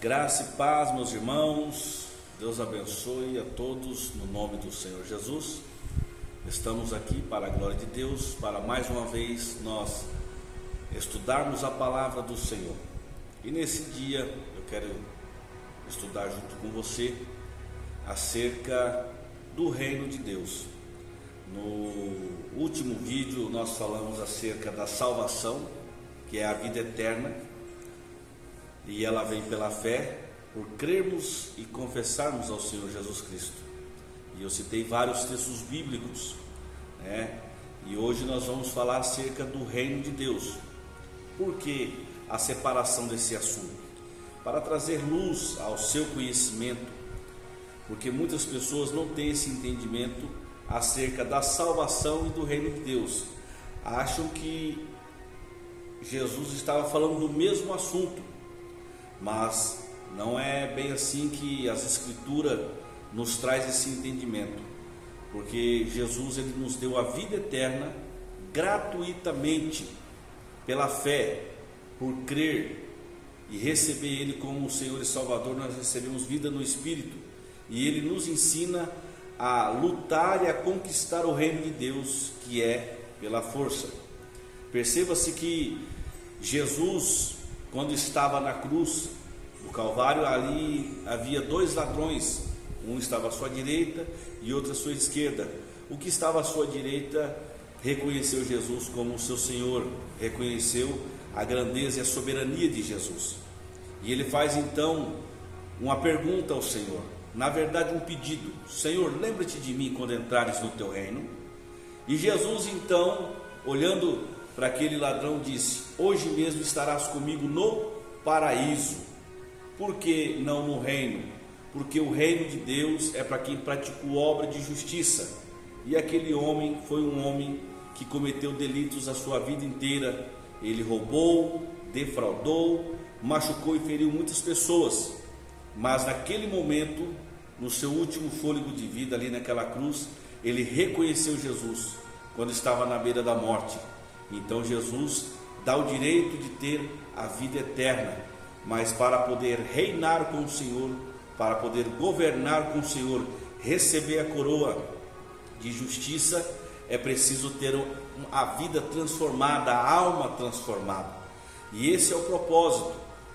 Graça e paz, meus irmãos. Deus abençoe a todos no nome do Senhor Jesus. Estamos aqui para a glória de Deus, para mais uma vez nós estudarmos a palavra do Senhor. E nesse dia eu quero estudar junto com você acerca do reino de Deus. No último vídeo nós falamos acerca da salvação, que é a vida eterna, e ela vem pela fé, por crermos e confessarmos ao Senhor Jesus Cristo. E eu citei vários textos bíblicos, E hoje nós vamos falar acerca do reino de Deus. Por que a separação desse assunto? Para trazer luz ao seu conhecimento, porque muitas pessoas não têm esse entendimento acerca da salvação e do reino de Deus. Acham que Jesus estava falando do mesmo assunto, mas não é bem assim que as Escrituras nos traz esse entendimento, porque Jesus ele nos deu a vida eterna gratuitamente pela fé, por crer e receber Ele como o Senhor e Salvador. Nós recebemos vida no Espírito e Ele nos ensina a lutar e a conquistar o reino de Deus, que é pela força. Perceba-se que Jesus, quando estava na cruz, no Calvário, ali havia dois ladrões, um estava à sua direita e outro à sua esquerda. O que estava à sua direita reconheceu Jesus como seu Senhor, reconheceu a grandeza e a soberania de Jesus. E ele faz então uma pergunta ao Senhor, na verdade um pedido: Senhor, lembra-te de mim quando entrares no teu reino. E Jesus então, olhando para aquele ladrão, disse: hoje mesmo estarás comigo no paraíso. Por que não no reino? Porque o reino de Deus é para quem praticou obra de justiça. E aquele homem foi um homem que cometeu delitos a sua vida inteira. Ele roubou, defraudou, machucou e feriu muitas pessoas. Mas naquele momento, no seu último fôlego de vida ali naquela cruz, ele reconheceu Jesus quando estava na beira da morte. Então Jesus dá o direito de ter a vida eterna, mas para poder reinar com o Senhor, para poder governar com o Senhor, receber a coroa de justiça, é preciso ter a vida transformada, a alma transformada. E esse é o propósito,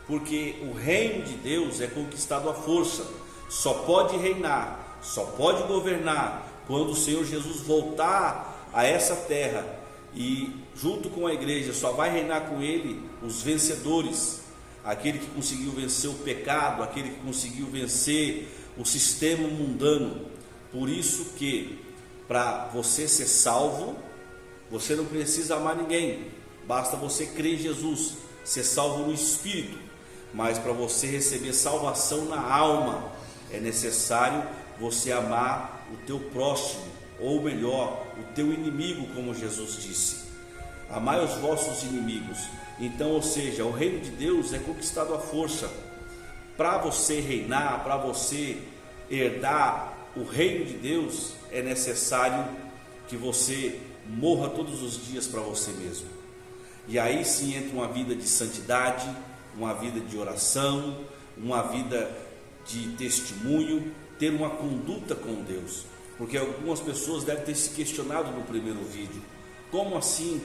porque o reino de Deus é conquistado à força. Só pode reinar, só pode governar quando o Senhor Jesus voltar a essa terra, e junto com a igreja só vai reinar com ele os vencedores, aquele que conseguiu vencer o pecado, aquele que conseguiu vencer o sistema mundano. Por isso que para você ser salvo, você não precisa amar ninguém, basta você crer em Jesus, ser salvo no Espírito. Mas para você receber salvação na alma, é necessário você amar o teu próximo, ou melhor, o teu inimigo, como Jesus disse: amai os vossos inimigos. Então, ou seja, o reino de Deus é conquistado à força. Para você reinar, para você herdar o reino de Deus, é necessário que você morra todos os dias para você mesmo. E aí sim entra uma vida de santidade, uma vida de oração, uma vida de testemunho, ter uma conduta com Deus. Porque algumas pessoas devem ter se questionado no primeiro vídeo: como assim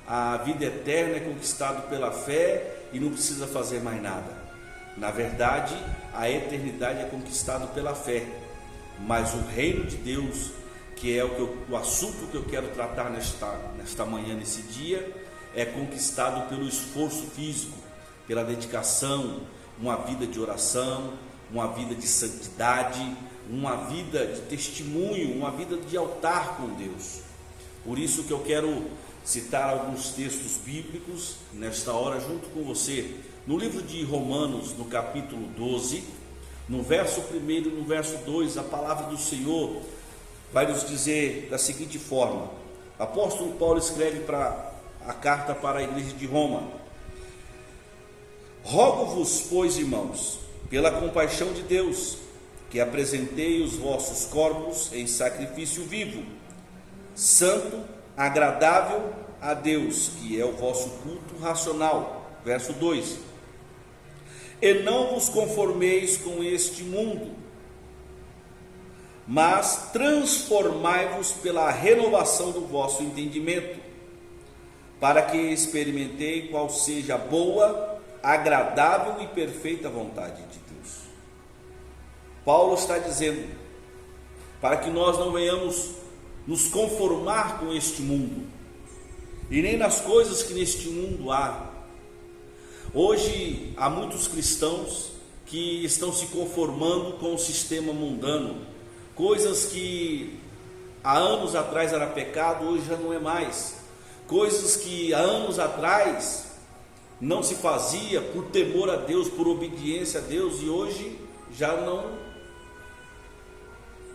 a vida eterna é conquistada pela fé e não precisa fazer mais nada? Na verdade, a eternidade é conquistada pela fé, mas o reino de Deus, que é o assunto que eu quero tratar nesta manhã, nesse dia, é conquistado pelo esforço físico, pela dedicação, uma vida de oração, uma vida de santidade, uma vida de testemunho, uma vida de altar com Deus. Por isso que eu quero citar alguns textos bíblicos nesta hora junto com você. No livro de Romanos, no capítulo 12, no verso 1 e no verso 2, a palavra do Senhor vai nos dizer da seguinte forma: apóstolo Paulo escreve a carta para a igreja de Roma: rogo-vos, pois, irmãos, pela compaixão de Deus, que apresentei os vossos corpos em sacrifício vivo, santo, agradável a Deus, que é o vosso culto racional. Verso 2: E não vos conformeis com este mundo, mas transformai-vos pela renovação do vosso entendimento, para que experimentei qual seja a boa, agradável e perfeita vontade de Deus. Paulo está dizendo, para que nós não venhamos nos conformar com este mundo, e nem nas coisas que neste mundo há. Hoje há muitos cristãos que estão se conformando com o sistema mundano, coisas que há anos atrás era pecado, hoje já não é mais, coisas que há anos atrás não se fazia por temor a Deus, por obediência a Deus, e hoje já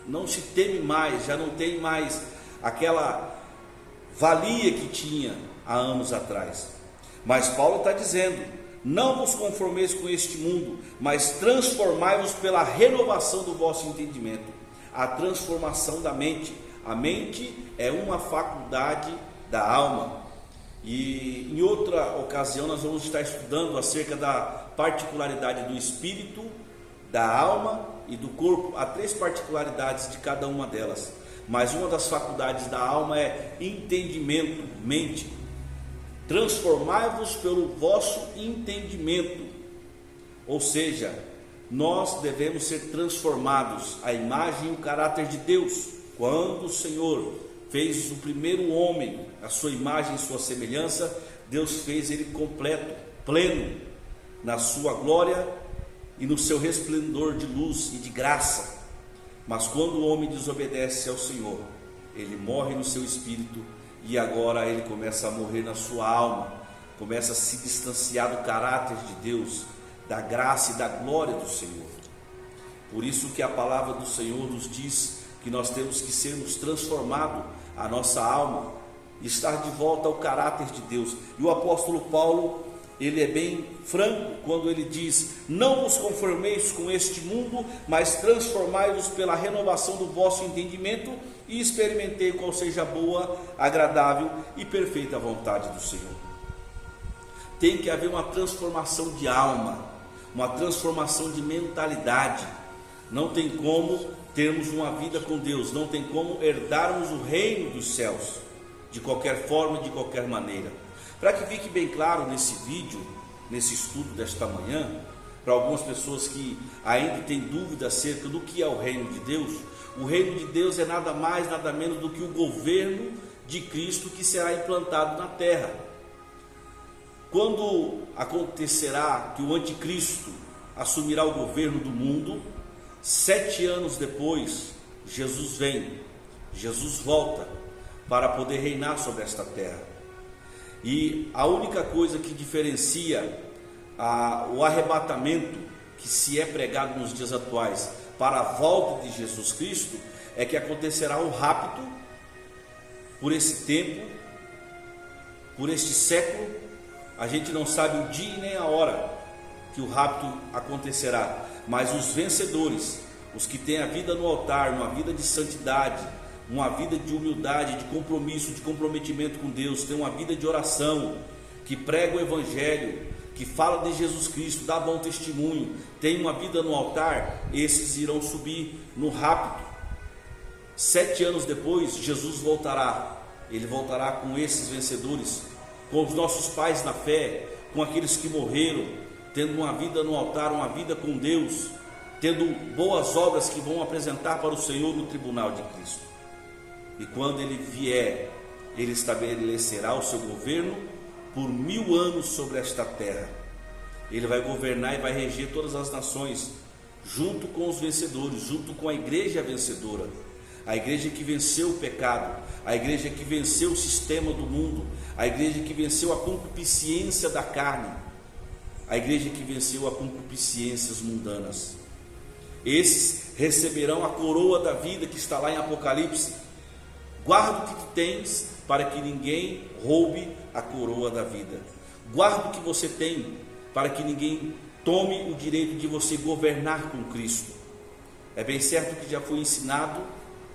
não se teme mais, já não tem mais aquela valia que tinha há anos atrás. Mas Paulo está dizendo, não vos conformeis com este mundo, mas transformai-vos pela renovação do vosso entendimento. A transformação da mente. A mente é uma faculdade da alma. E em outra ocasião nós vamos estar estudando acerca da particularidade do espírito, da alma e do corpo. Há 3 particularidades de cada uma delas, mas uma das faculdades da alma é entendimento, mente. Transformai-vos pelo vosso entendimento, ou seja, nós devemos ser transformados à imagem e o caráter de Deus. Quando o Senhor fez o primeiro homem, a sua imagem e sua semelhança, Deus fez ele completo, pleno, na sua glória e no seu resplendor de luz e de graça. Mas quando o homem desobedece ao Senhor, ele morre no seu espírito, e agora ele começa a morrer na sua alma, começa a se distanciar do caráter de Deus, da graça e da glória do Senhor. Por isso que a palavra do Senhor nos diz que nós temos que sermos transformados, a nossa alma, estar de volta ao caráter de Deus. E o apóstolo Paulo, ele é bem franco quando ele diz, não vos conformeis com este mundo, mas transformai-vos pela renovação do vosso entendimento, e experimentei qual seja a boa, agradável e perfeita vontade do Senhor. Tem que haver uma transformação de alma, uma transformação de mentalidade. Não tem como termos uma vida com Deus, não tem como herdarmos o reino dos céus, de qualquer forma, de qualquer maneira. Para que fique bem claro nesse vídeo, nesse estudo desta manhã, para algumas pessoas que ainda têm dúvida acerca do que é o reino de Deus, o reino de Deus é nada mais, nada menos do que o governo de Cristo que será implantado na terra. Quando acontecerá que o anticristo assumirá o governo do mundo, 7 anos depois, Jesus vem, Jesus volta para poder reinar sobre esta terra. E a única coisa que diferencia o arrebatamento que se é pregado nos dias atuais para a volta de Jesus Cristo é que acontecerá um rapto por esse tempo, por este século. A gente não sabe o dia e nem a hora que o rapto acontecerá, mas os vencedores, os que têm a vida no altar, uma vida de santidade, uma vida de humildade, de compromisso, de comprometimento com Deus, têm uma vida de oração, que prega o Evangelho, que fala de Jesus Cristo, dá bom testemunho, tem uma vida no altar, esses irão subir no rapto. 7 anos depois, Jesus voltará. Ele voltará com esses vencedores, com os nossos pais na fé, com aqueles que morreram, tendo uma vida no altar, uma vida com Deus, tendo boas obras que vão apresentar para o Senhor no tribunal de Cristo. E quando Ele vier, Ele estabelecerá o seu governo por 1000 anos sobre esta terra. Ele vai governar e vai reger todas as nações, junto com os vencedores, junto com a igreja vencedora, a igreja que venceu o pecado, a igreja que venceu o sistema do mundo, a igreja que venceu a concupiscência da carne, a igreja que venceu a concupiscências mundanas. Esses receberão a coroa da vida que está lá em Apocalipse. Guarda o que tu tens, para que ninguém roube a coroa da vida. Guarda o que você tem, para que ninguém tome o direito de você governar com Cristo. É bem certo que já foi ensinado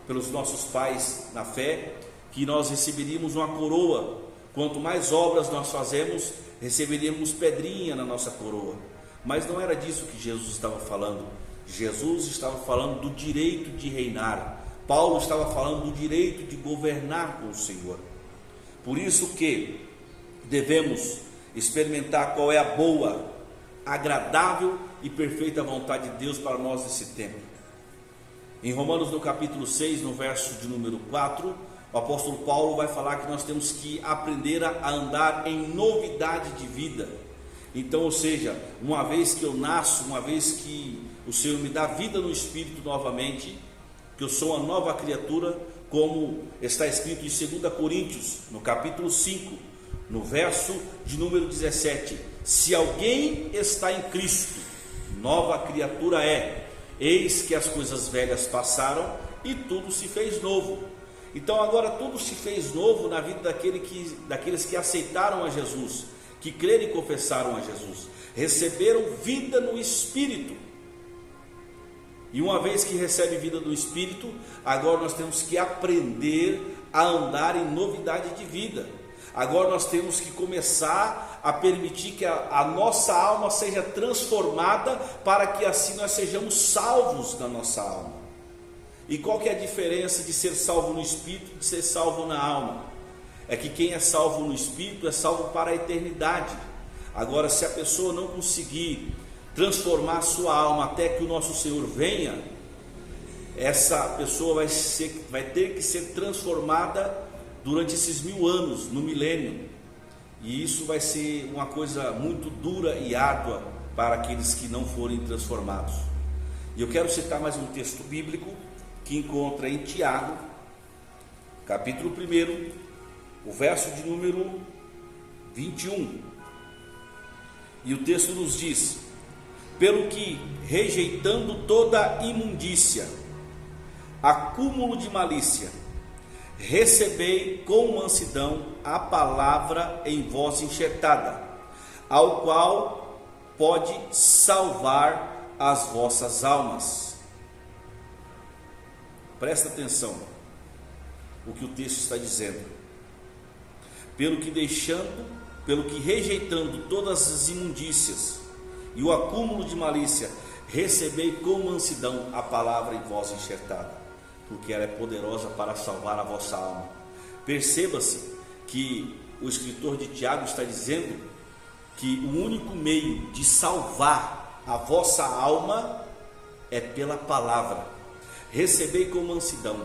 pelos nossos pais na fé, que nós receberíamos uma coroa. Quanto mais obras nós fazemos, receberíamos pedrinha na nossa coroa. Mas não era disso que Jesus estava falando. Jesus estava falando do direito de reinar. Paulo estava falando do direito de governar com o Senhor. Por isso que devemos experimentar qual é a boa, agradável e perfeita vontade de Deus para nós nesse tempo. Em Romanos, no capítulo 6, no verso de número 4, o apóstolo Paulo vai falar que nós temos que aprender a andar em novidade de vida. Então, ou seja, uma vez que eu nasço, uma vez que o Senhor me dá vida no Espírito novamente, que eu sou uma nova criatura, como está escrito em 2 Coríntios, no capítulo 5, no verso de número 17: se alguém está em Cristo, nova criatura é, eis que as coisas velhas passaram e tudo se fez novo. Então agora tudo se fez novo na vida daqueles que aceitaram a Jesus, que creram e confessaram a Jesus, receberam vida no Espírito. E uma vez que recebe vida no Espírito, agora nós temos que aprender a andar em novidade de vida. Agora nós temos que começar a permitir que a nossa alma seja transformada, para que assim nós sejamos salvos na nossa alma. E qual que é a diferença de ser salvo no Espírito e de ser salvo na alma? É que quem é salvo no Espírito é salvo para a eternidade. Agora, se a pessoa não conseguir transformar a sua alma até que o nosso Senhor venha, essa pessoa vai ter que ser transformada durante esses 1000 anos, no milênio. E isso vai ser uma coisa muito dura e árdua para aqueles que não forem transformados. E eu quero citar mais um texto bíblico que encontra em Tiago, capítulo 1, o verso de número 21. E o texto nos diz: pelo que, rejeitando toda imundícia, acúmulo de malícia, recebei com mansidão a palavra em vós enxertada, ao qual pode salvar as vossas almas. Presta atenção o que o texto está dizendo. Pelo que rejeitando todas as imundícias e o acúmulo de malícia, recebei com mansidão a palavra em vós enxertada, porque ela é poderosa para salvar a vossa alma. Perceba-se que o escritor de Tiago está dizendo que o único meio de salvar a vossa alma é pela palavra. Recebei com mansidão.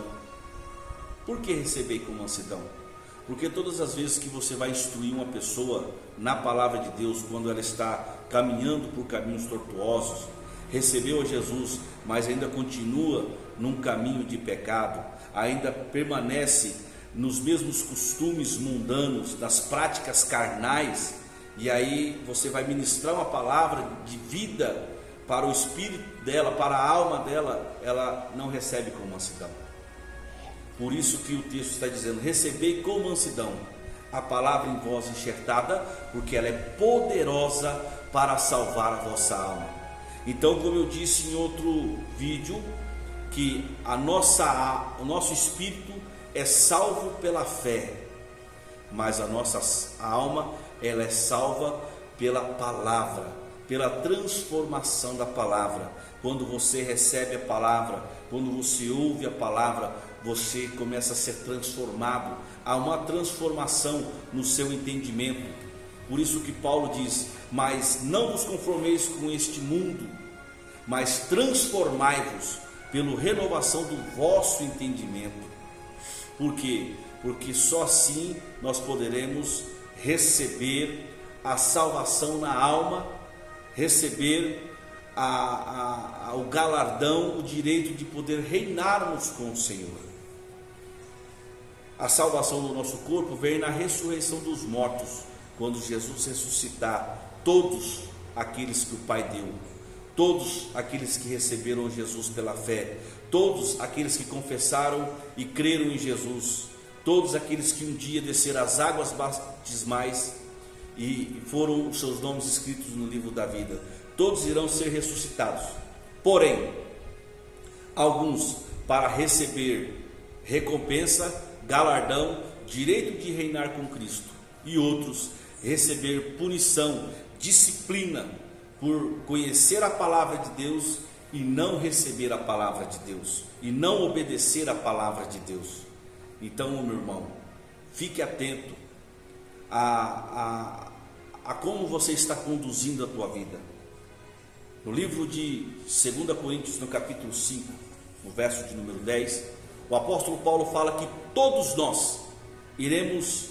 Por que recebei com mansidão? Porque todas as vezes que você vai instruir uma pessoa na palavra de Deus, quando ela está caminhando por caminhos tortuosos, recebeu a Jesus, mas ainda continua num caminho de pecado, ainda permanece nos mesmos costumes mundanos, nas práticas carnais, e aí você vai ministrar uma palavra de vida para o espírito dela, para a alma dela, ela não recebe com mansidão. Por isso que o texto está dizendo: recebei com mansidão a palavra em vós enxertada, porque ela é poderosa para salvar a vossa alma. Então, como eu disse em outro vídeo, que o nosso espírito é salvo pela fé, mas a nossa alma, ela é salva pela palavra, pela transformação da palavra. Quando você recebe a palavra, quando você ouve a palavra, você começa a ser transformado. Há uma transformação no seu entendimento. Por isso que Paulo diz: mas não vos conformeis com este mundo, mas transformai-vos pela renovação do vosso entendimento. Por quê? Porque só assim nós poderemos receber a salvação na alma, receber o galardão, o direito de poder reinarmos com o Senhor. A salvação do nosso corpo vem na ressurreição dos mortos, quando Jesus ressuscitar todos aqueles que o Pai deu, todos aqueles que receberam Jesus pela fé, todos aqueles que confessaram e creram em Jesus, todos aqueles que um dia desceram as águas batismais e foram os seus nomes escritos no livro da vida, todos irão ser ressuscitados. Porém, alguns para receber recompensa, galardão, direito de reinar com Cristo, e outros receber punição, disciplina, por conhecer a palavra de Deus e não receber a palavra de Deus, e não obedecer a palavra de Deus. Então, meu irmão, fique atento a como você está conduzindo a tua vida. No livro de 2 Coríntios, no capítulo 5, no verso de número 10, o apóstolo Paulo fala que todos nós iremos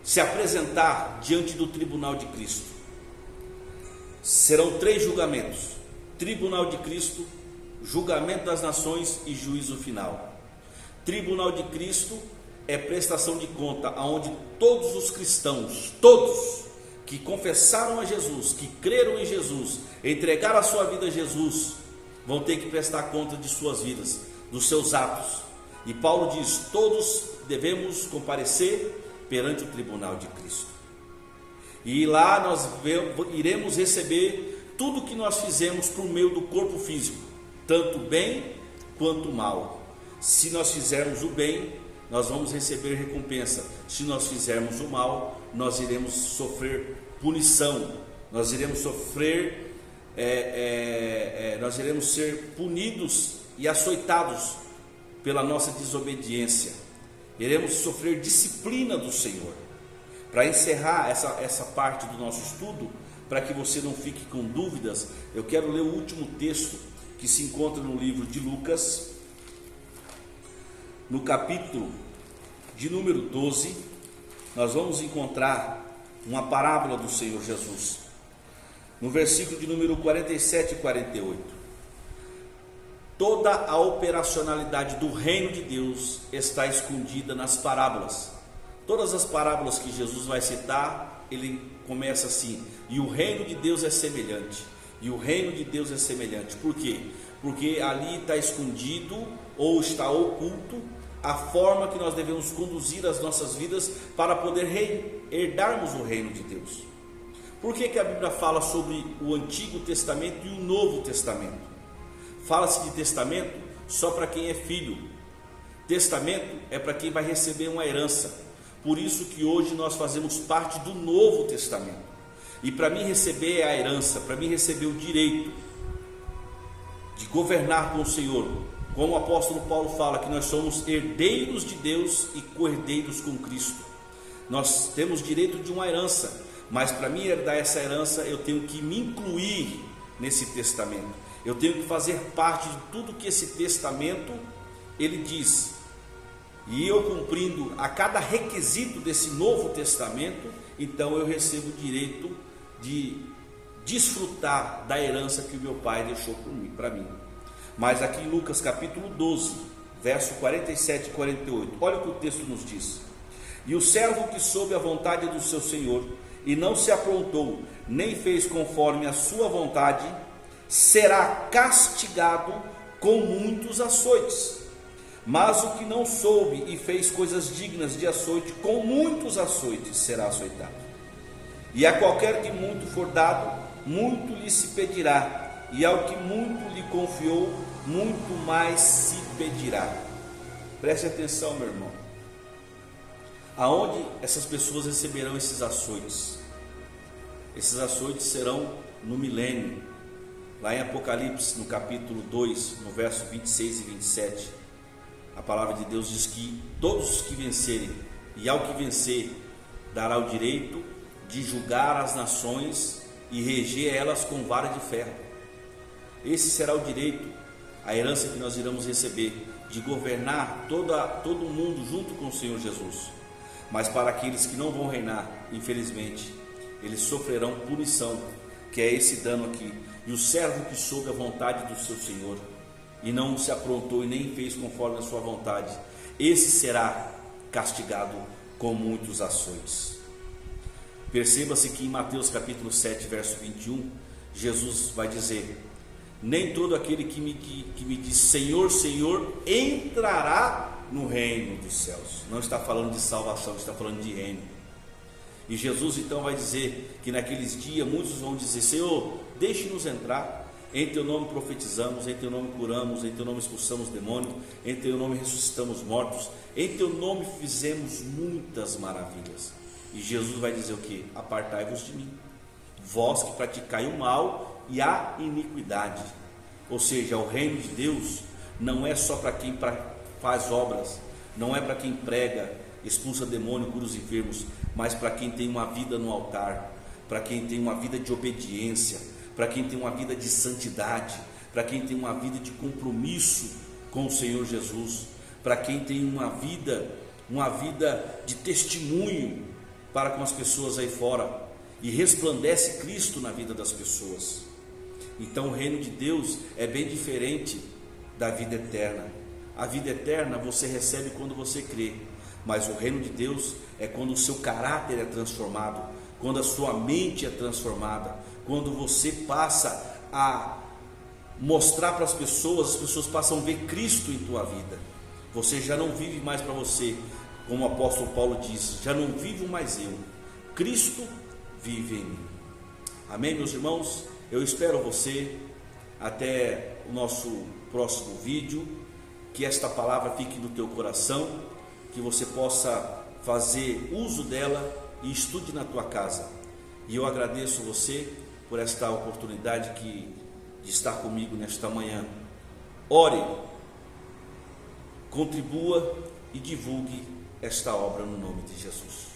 se apresentar diante do tribunal de Cristo. Serão 3 julgamentos: tribunal de Cristo, julgamento das nações e juízo final. Tribunal de Cristo é prestação de conta, onde todos os cristãos, todos que confessaram a Jesus, que creram em Jesus, entregaram a sua vida a Jesus, vão ter que prestar conta de suas vidas, dos seus atos. E Paulo diz: todos devemos comparecer perante o tribunal de Cristo. E lá nós iremos receber tudo que nós fizemos por meio do corpo físico, tanto bem quanto mal. Se nós fizermos o bem, nós vamos receber recompensa. Se nós fizermos o mal, nós iremos sofrer punição, nós iremos sofrer, nós iremos ser punidos e açoitados pela nossa desobediência. Iremos sofrer disciplina do Senhor. Para encerrar essa parte do nosso estudo, para que você não fique com dúvidas, eu quero ler o último texto que se encontra no livro de Lucas, no capítulo de número 12. Nós vamos encontrar uma parábola do Senhor Jesus, no versículo de número 47 e 48. Toda a operacionalidade do reino de Deus está escondida nas parábolas. Todas as parábolas que Jesus vai citar, ele começa assim: e o reino de Deus é semelhante, e o reino de Deus é semelhante. Por quê? Porque ali está escondido ou está oculto a forma que nós devemos conduzir as nossas vidas para poder herdarmos o reino de Deus. Por que a Bíblia fala sobre o Antigo Testamento e o Novo Testamento? Fala-se de testamento só para quem é filho. Testamento é para quem vai receber uma herança. Por isso que hoje nós fazemos parte do Novo Testamento. E para mim receber a herança, para mim receber o direito de governar com o Senhor, como o apóstolo Paulo fala, que nós somos herdeiros de Deus e co-herdeiros com Cristo. Nós temos direito de uma herança, mas para mim herdar essa herança, eu tenho que me incluir nesse testamento. Eu tenho que fazer parte de tudo que esse testamento ele diz. E eu cumprindo a cada requisito desse Novo Testamento, então eu recebo o direito de desfrutar da herança que o meu pai deixou para mim. Mas aqui em Lucas capítulo 12, verso 47 e 48, olha o que o texto nos diz: e o servo que soube a vontade do seu senhor e não se aprontou, nem fez conforme a sua vontade, será castigado com muitos açoites. Mas o que não soube e fez coisas dignas de açoite, com muitos açoites será açoitado. E a qualquer que muito for dado, muito lhe se pedirá, e ao que muito lhe confiou, muito mais se pedirá. Preste atenção, meu irmão. Aonde essas pessoas receberão esses açoites? Esses açoites serão no milênio. Lá em Apocalipse, no capítulo 2, no verso 26 e 27, a palavra de Deus diz que todos os que vencerem, e ao que vencer, dará o direito de julgar as nações e reger elas com vara de ferro. Esse será o direito, a herança que nós iremos receber, de governar todo o mundo junto com o Senhor Jesus. Mas para aqueles que não vão reinar, infelizmente, eles sofrerão punição, que é esse dano aqui. E o servo que soube a vontade do seu Senhor e não se aprontou e nem fez conforme a sua vontade, esse será castigado com muitos açoites. Perceba-se que em Mateus capítulo 7, verso 21, Jesus vai dizer: nem todo aquele que me diz Senhor, Senhor, entrará no reino dos céus. Não está falando de salvação, está falando de reino. E Jesus então vai dizer que naqueles dias muitos vão dizer: Senhor, deixe-nos entrar. Em teu nome profetizamos, em teu nome curamos, em teu nome expulsamos demônios, em teu nome ressuscitamos mortos, em teu nome fizemos muitas maravilhas. E Jesus vai dizer o que? Apartai-vos de mim, vós que praticai o mal e a iniquidade. Ou seja, o reino de Deus não é só para quem faz obras, não é para quem prega, expulsa demônio, cura os enfermos, mas para quem tem uma vida no altar, para quem tem uma vida de obediência, para quem tem uma vida de santidade, para quem tem uma vida de compromisso com o Senhor Jesus, para quem tem uma vida de testemunho para com as pessoas aí fora, e resplandece Cristo na vida das pessoas. Então o reino de Deus é bem diferente da vida eterna. A vida eterna você recebe quando você crê, mas o reino de Deus é quando o seu caráter é transformado, quando a sua mente é transformada, quando você passa a mostrar para as pessoas passam a ver Cristo em tua vida. Você já não vive mais para você, como o apóstolo Paulo diz, já não vivo mais eu, Cristo vive em mim. Amém, meus irmãos? Eu espero você até o nosso próximo vídeo, que esta palavra fique no teu coração, que você possa fazer uso dela e estude na tua casa. E eu agradeço você por esta oportunidade de estar comigo nesta manhã. Ore, contribua e divulgue esta obra no nome de Jesus.